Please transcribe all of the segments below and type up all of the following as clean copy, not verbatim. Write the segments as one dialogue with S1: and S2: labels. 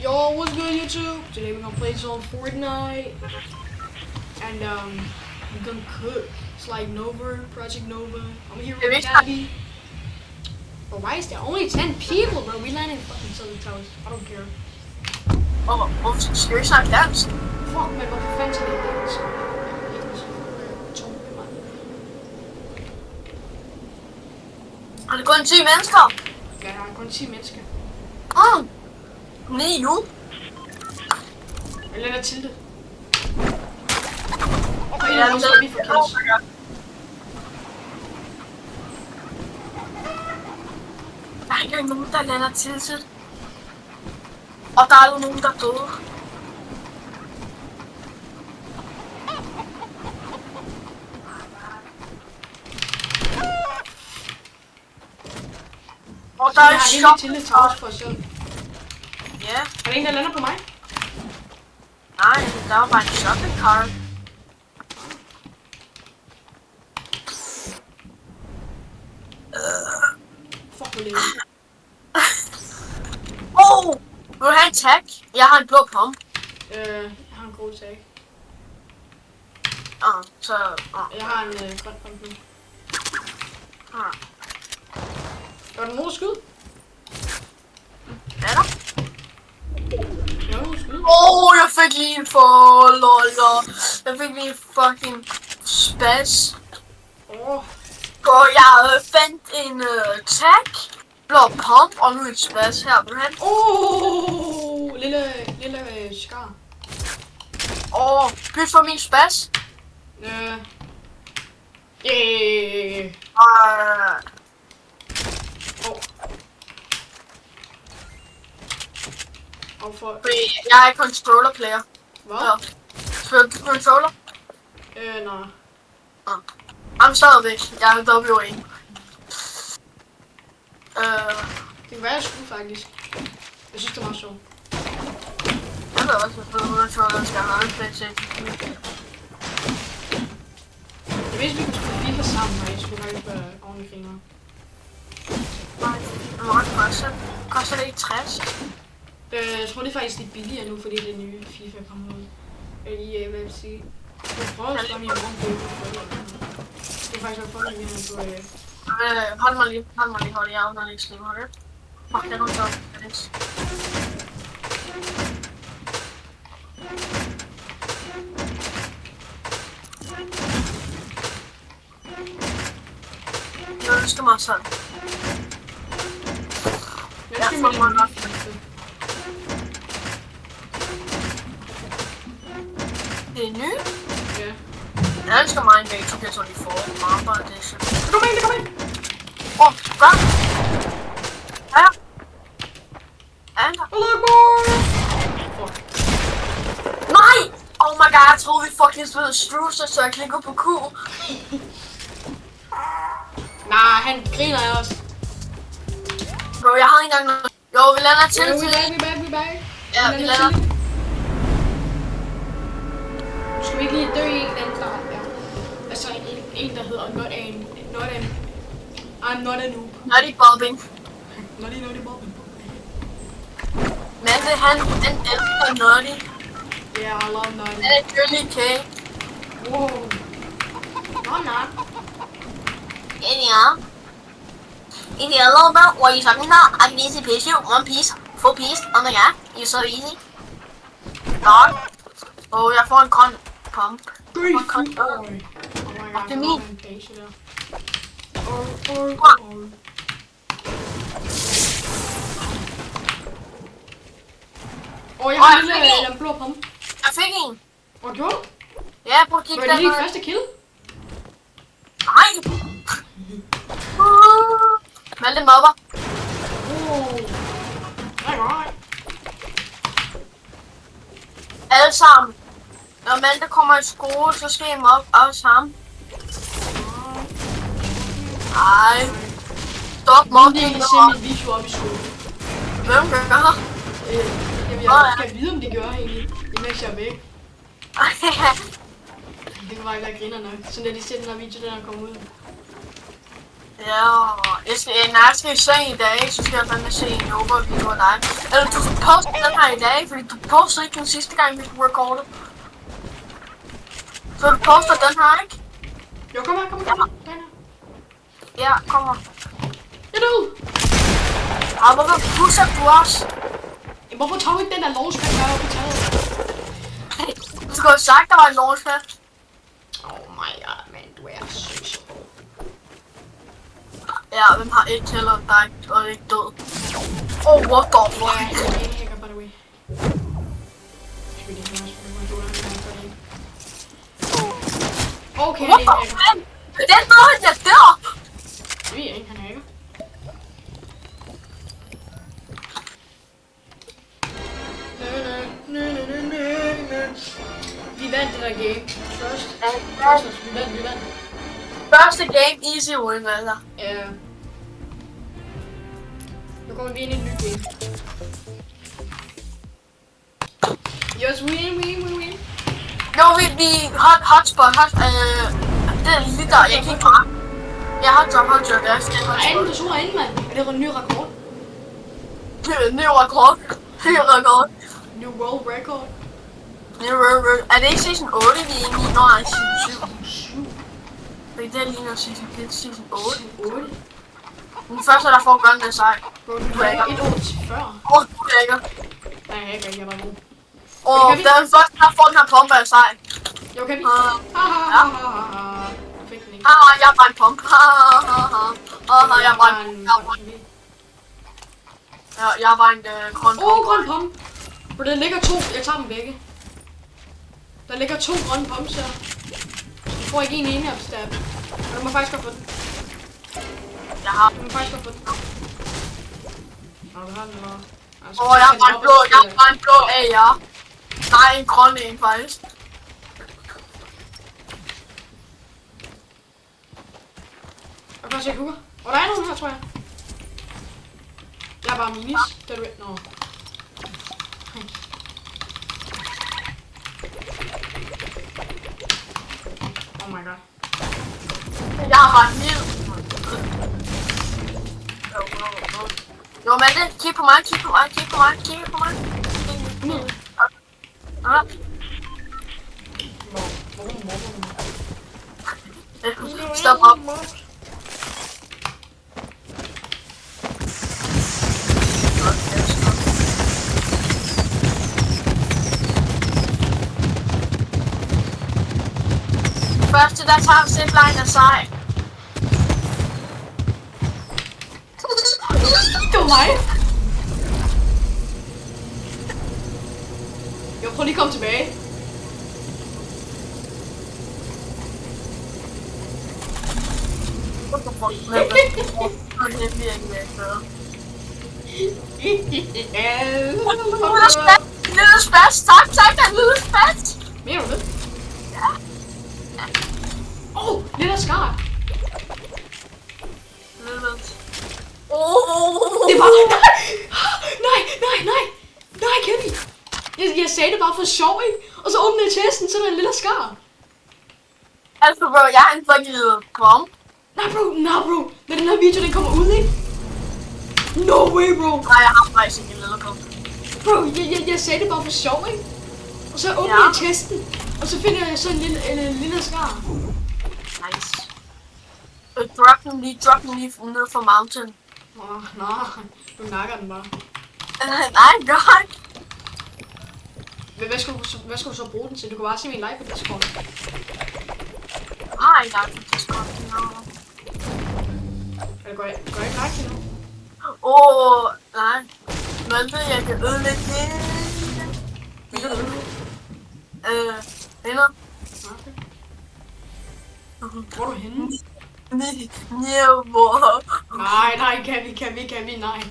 S1: Yo, what's good, YouTube? Today we're gonna play some Fortnite, and we're gonna cook. It's like Nova, Project Nova. I'm here with Gabby. But why is there only 10 people, bro? We landed in fucking Southern Towers. I don't care.
S2: Oh, skal vi snakke dansk?
S1: Fuck, man, hvorfor fanden skal det dansk?
S2: Har det kun 10 mennesker?
S1: Ja, der er kun 10 mennesker.
S2: Nej, nu.
S1: Jeg lader til det. Og en af dem skal vi få kills.
S2: Der er ikke engang nogen, der lander til det. Og der er aldrig nogen, der er døde. Og der er et shop.
S1: Til det tavs for os selv.
S2: Ja.
S1: Er der en, der lander på mig?
S2: Nej, der var bare en shopping cart.
S1: Fuck, hvor længe.
S2: Vil du have en tag? Jeg har en blå pump.
S1: Jeg har en god tag. Jeg har en grøn pump nu. Er der nogen skud?
S2: Er der?
S1: Jeg har nogen skud.
S2: Jeg fik lige en for lol. Jeg fik lige en fucking spas. Og jeg fandt en tag, blå pump og nu en spas her. Vil du have den?
S1: Lille skar.
S2: Byt for min spas. Jeg er controller player.
S1: Hvad?
S2: Ja. Spiller du controller?
S1: Nej.
S2: I'm stadigvæk. Jeg er W1.
S1: Det kan være, jeg skulle faktisk. Jeg synes, det var sjovt.
S2: Jeg ved også, at controller skal have en playstation.
S1: Jeg vidste, vi kunne spille FIFA sammen, og jeg skulle faktisk være ordentligt griner.
S2: Nej, hvor meget koster det ikke 60?
S1: Jeg tror, det er faktisk lidt billigere nu, fordi det nye FIFA kommer ud. EA, hvad jeg vil sige. Jeg prøver at slå min rum på det er faktisk været fundet mere på
S2: Hold mig lige, hold jeg af, når jeg ikke slimer det. Fuck, det er noget godt. Jeg ønsker mig sådan.
S1: Jeg skal med det FIFA.
S2: Det er ny?
S1: Ja.
S2: Jeg ønsker mig en dag, så kan jeg lige få en marmor edition.
S1: Kom ind!
S2: Gør! Ja! Nej! Oh my god, jeg troede vi fucking spillede Strucer, så jeg klikker på Q.
S1: Nej, han griner jeg også.
S2: Bro, jeg havde ikke engang noget. Jo, vi lander til.
S1: We back.
S2: Ja, vi lander.
S1: Skal vi ikke lige dø i en anden start? Ja. Altså en der hedder I'm not a noob.
S2: Nutty bobbing.
S1: Nutty bobbing.
S2: Men det han elsker Nutty.
S1: Yeah, I love Nutty.
S2: Det er Curly K.
S1: Wow. No, not.
S2: Yeah. In the yellow belt, what are you talking about? I can easily pitch you one piece, full piece. Oh my god, you're so easy. Dog. Jeg får en grøn pump.
S1: Oh my god,
S2: det er min.
S1: Jeg har en blå pump.
S2: Jeg fik en.
S1: Hvad gjorde du?
S2: Ja, prøv at kigge der.
S1: Var det lige første kill?
S2: Nej. Malte mobber.
S1: Nej.
S2: Alle sammen. Når Malte kommer i skole, så skal I mobbe alle sammen. Nej. Stop mobbing.
S1: Jeg se min video op i skole.
S2: Hvem gør?
S1: Jeg skal vide, om de gør egentlig. Imens jeg er væk. Det kan bare ikke være griner nok. Så når de ser den her video, den er kommet ud.
S2: Ja, når jeg skal i seng i dag, så skal jeg fandme se en Nova-video af dig. Eller du får poste den her i dag, fordi du postede ikke den sidste gang, vi recordede. Så du poster den her, ikke?
S1: Jo, kom her. Den her.
S2: Ja, kom her.
S1: Jeg er død.
S2: Ah, hvorfor pusher du også?
S1: Jamen, hvorfor tog du ikke den der launchpad, der er oppe i taget?
S2: Du skulle have sagt, der var en launchpad.
S1: Oh my god, man, du er så sjov.
S2: Ja, hvem har ikke heller dig og ikke død? Oh, what the fuck?
S1: Ja, jeg er en hacker, by the way. Skal vi lige høre, så vi må okay,
S2: What
S1: det er en
S2: the
S1: hacker.
S2: fuck? Den død, jeg dør!
S1: Det er ikke, han hacker. Vi vandt det der game. Først. Vi vandt.
S2: Første game, easy win, altså.
S1: Ja. Nu kommer vi ind i et nyt game. Yes, win.
S2: Jo, vi hotspot, det er lige der, jeg kan ikke bare. Jeg har hotspot, jeg skal
S1: Der er anden
S2: hotspot.
S1: person herinde, mand. Er det en ny rekord?
S2: Ny rekord. Ny rekord.
S1: New world record.
S2: Er det ikke season 8, vi er inde i? Nå, nej, season 7. Fordi det er lige noget season 8.
S1: 8.
S2: Den første, der får gun, det er sej.
S1: Bro, du er et år til før.
S2: Du lækker.
S1: Nej, jeg kan ikke, jeg var god.
S2: Og den første, der får den her pumpe, er sej.
S1: Jo, kan vi? Fik den ikke.
S2: Jeg er bare en pump. Jeg er bare en jeg var en grøn pump.
S1: Grøn pump. Bro, der ligger to. Jeg tager dem begge. Der ligger to grønne pumps her. Du får ikke en ene af stab. Du må faktisk godt få den. Du må faktisk godt få den. Nå, du har den eller?
S2: Jeg har bare en blå af, ja. Nej, en grøn en faktisk.
S1: Jeg kan se kukker. Og der er nogen her, tror jeg. Jeg er bare minis. Det er du ikke. Nå. Oh my god.
S2: Jeg har bare en lille. Jo, Malte, kig på mig. Stop op. Første, der tager zipline af sig.
S1: Det var mig. Jeg prøver lige at komme tilbage.
S2: What the fuck? Det bliver ikke mere bedre. Lille spats, tak, der lille spats.
S1: Mere du det?
S2: Ja.
S1: Lidt af skar. Det var... Nej, Kevin. Jeg sagde det bare for sjov, ikke? Og så åbnede jeg testen, så er der en lille skar.
S2: Altså, bro, jeg er en fucking lille bomb.
S1: Nej, bro. Når den her video, den kommer ud, ikke? No way, bro.
S2: Nej, jeg har faktisk ikke en lille bomb.
S1: Bro, jeg sagde det bare for sjov, ikke? Og så åbner jeg testen, og så finder jeg så en lille skar.
S2: Nice. Drop den lige ned fra mountain.
S1: Nej, du nakker den bare.
S2: Nej, godt.
S1: Hvad skal du så bruge den til? Du kan bare se min live på Discord.
S2: Nej, jeg er på Discord.
S1: Eller går jeg ikke live til nu?
S2: Nej. Men ved jeg kan ødelægge det.
S1: Hvad kan du ødelægge?
S2: Venner.
S1: Hvor er du henne?
S2: Hvor?
S1: Nej, kan vi, nej.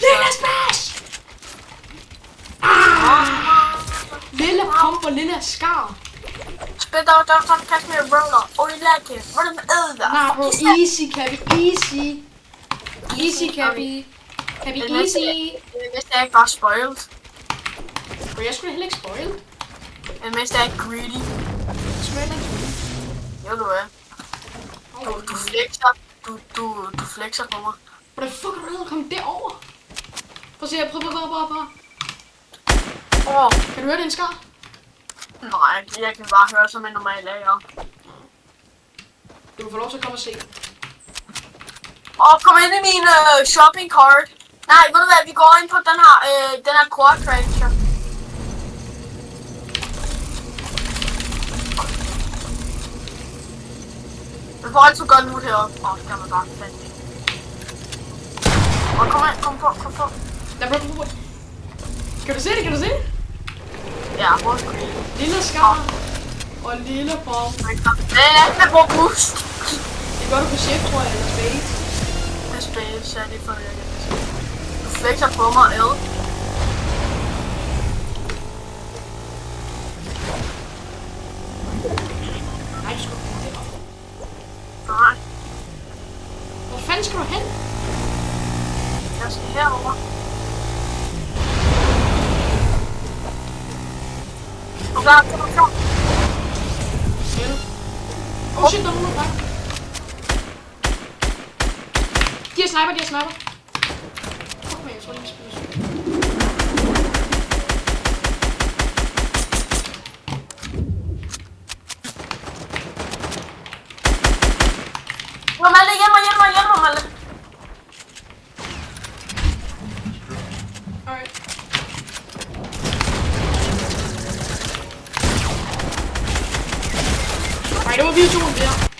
S1: Lille smash! Lille pump og lille skar.
S2: Spit out, don't catch me a roller. Oh, you like it. What an other.
S1: Nah, bro, easy, Cappy, easy. Easy, Cappy. Cappy, easy.
S2: Hvis det ikke var spoiled.
S1: Bro, jeg skulle heller ikke spoiled.
S2: Hvis det er ikke greedy.
S1: Smager den.
S2: Jo, du er. Du flexer. Du flexer på mig.
S1: Hvordan fuck er du nede komme derover? Prøv at se her, prøv. Kan du høre den skar?
S2: Nej, jeg kan bare høre som en normal lager.
S1: Du kan få lov til at komme og se.
S2: Kom ind i min shopping cart. Nej, ved du hvad, vi går ind på den her quad cruncher. Jeg får altid godt nu heroppe. Det kan man bare fandme. Kom på.
S1: Prøv. Kan du se det?
S2: Ja, hvor skal vi?
S1: Lille skar. Og lille form.
S2: Det er robust.
S1: Det gør du på shift, tror jeg, eller space.
S2: Det er space, ja, det er for det. Du flexer på mig, ad.
S1: Nej, du skal komme deroppe.
S2: Nej,
S1: Hvor fanden skal du hen?
S2: jeg skal herover. Klar.
S1: Skal du? Shit, der er nogen, der brækker. De har sniper. Fuck, men jeg tror, de kan spille.
S2: Hjælp mig, Malle.
S1: Alright. Nej, det var vi to der.